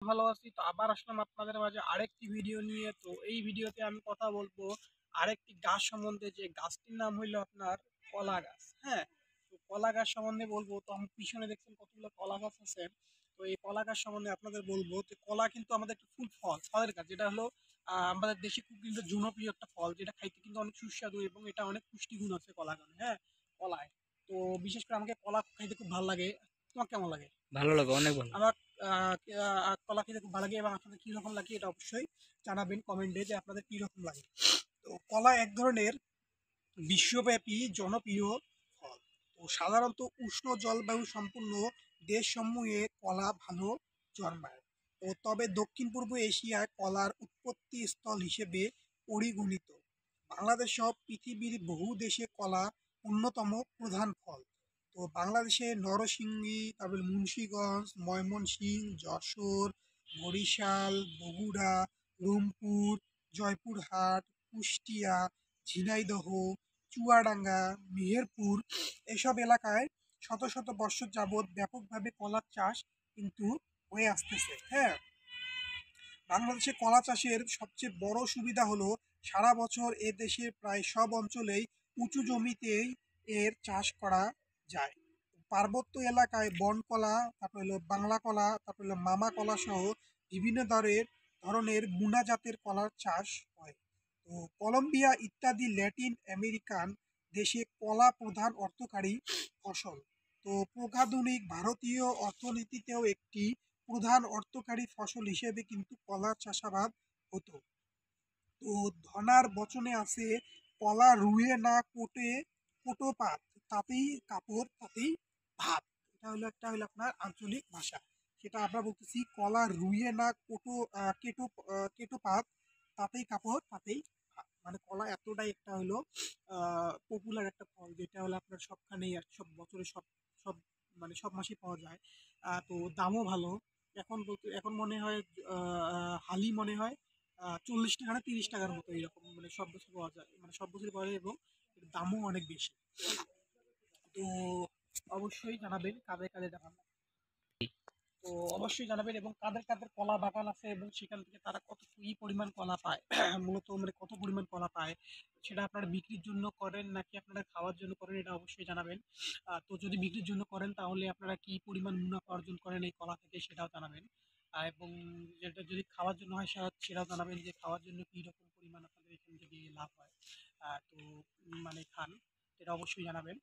ভালো আছি। তো আবার আসলাম আপনাদের মাঝে আরেকটি ভিডিও নিয়ে। তো এই ভিডিওতে আমি কথা বলবো আরেকটি গাছ সম্বন্ধে, যে গাছটির নাম হইলো আপনার কলা গাছ। হ্যাঁ, তো কলা গাছ সম্বন্ধে বলবো। তো আমার পিছনে দেখছেন কতগুলো কলা গাছ আছে। তো এই কলা গাছ সম্বন্ধে আপনাদের বলবো। তো কলা কিন্তু আমাদের একটা ফুল ফলের গাছ, যেটা হলো আমাদের দেশে খুব কিন্তু জনপ্রিয় একটা ফল, যেটা খাইতে কিন্তু অনেক সুস্বাদু এবং এটা অনেক পুষ্টিগুণ আছে কলা গানে। হ্যাঁ, কলায়। তো বিশেষ করে আমাকে কলা খাইতে খুব ভালো লাগে। তোমার কেমন লাগে? ভালো লাগে, অনেক ভালো। আমার কলা খেতে খুব ভালো লাগে, এবং আপনাদের কীরকম লাগে এটা অবশ্যই জানাবেন কমেন্টে যে আপনাদের কীরকম লাগে। তো কলা এক ধরনের বিশ্বব্যাপী জনপ্রিয় ফল। তো সাধারণত উষ্ণ জলবায়ু সম্পূর্ণ দেশসমূহে কলা ভালো জন্মায়। তো তবে দক্ষিণ পূর্ব এশিয়ায় কলার উৎপত্তি স্থল হিসেবে পরিগণিত। বাংলাদেশ সহ পৃথিবীর বহু দেশে কলা অন্যতম প্রধান ফল। তো বাংলাদেশে নরসিংদী, তারপরে মুন্সিগঞ্জ, ময়মনসিংহ, যশোর, বরিশাল, বগুড়া, রংপুর, জয়পুরহাট, কুষ্টিয়া, ঝিনাইদহ, চুয়াডাঙ্গা, মেহেরপুর এসব এলাকায় শত শত বৎসর যাবৎ ব্যাপকভাবে কলার চাষ কিন্তু হয়ে আসতেছে। হ্যাঁ, বাংলাদেশে কলা চাষের সবচেয়ে বড় সুবিধা হলো সারা বছর এ দেশের প্রায় সব অঞ্চলেই উঁচু জমিতেই এর চাষ করা যায়। পার্বত্য এলাকায় বন কলা, তারপর হলো বাংলা কলা, তারপর হলো মামা কলা সহ বিভিন্ন ধরনের বুনা জাতের কলার চাষ হয়। তো কলম্বিয়া ইত্যাদি ল্যাটিন আমেরিকান দেশে কলা প্রধান অর্থকারী ফসল। তো প্রগাধুনিক ভারতীয় অর্থনীতিতেও একটি প্রধান অর্থকারী ফসল হিসেবে কিন্তু কলার চাষাবাদ হতো। তো ধনার বচনে আছে, কলা রুয়ে না কোটে কোটো পাত, তাতেই কাপড় তাতেই ভাত। এটা হলো একটা হলো আপনার আঞ্চলিক ভাষা। সেটা আমরা বলতেছি কলা রুইয়ে না কোটো কেটো পাত, তাতেই কাপড় তাতেই ভাত। মানে কলা এতটাই একটা হলো পপুলার একটা ফল, যেটা হলো আপনার সবখানেই সব বছরে সব সব মানে সব মাসে পাওয়া যায়। তো দামও ভালো। এখন মনে হয় হালি মনে হয় 40 টাকা না 30 টাকার মতো, এরকম মানে সব বছর পাওয়া যায়, মানে সব বছর পাওয়া যায়, এবং এর দামও অনেক বেশি। তো অবশ্যই জানাবেন কাদের কাদের এটা ভালো লাগে। তো অবশ্যই জানাবেন, এবং কাদের কাদের কলা বাগান আছে এবং সেখান থেকে তারা কত কি পরিমাণ কলা পায় মূলত মানে কত পরিমাণ কলা পায়, সেটা আপনারা বিক্রির জন্য করেন নাকি আপনারা খাওয়ার জন্য করেন, এটা অবশ্যই জানাবেন। তো যদি বিক্রির জন্য করেন তাহলে আপনারা কি পরিমাণ মুনাফা অর্জন করেন এই কলা থেকে, সেটাও জানাবেন। এবং যেটা যদি খাওয়ার জন্য হয় সেটাও জানাবেন, যে খাওয়ার জন্য কী রকম পরিমাণ আপনাদের এখান থেকে লাভ হয়। তো মানে খান, এটা অবশ্যই জানাবেন।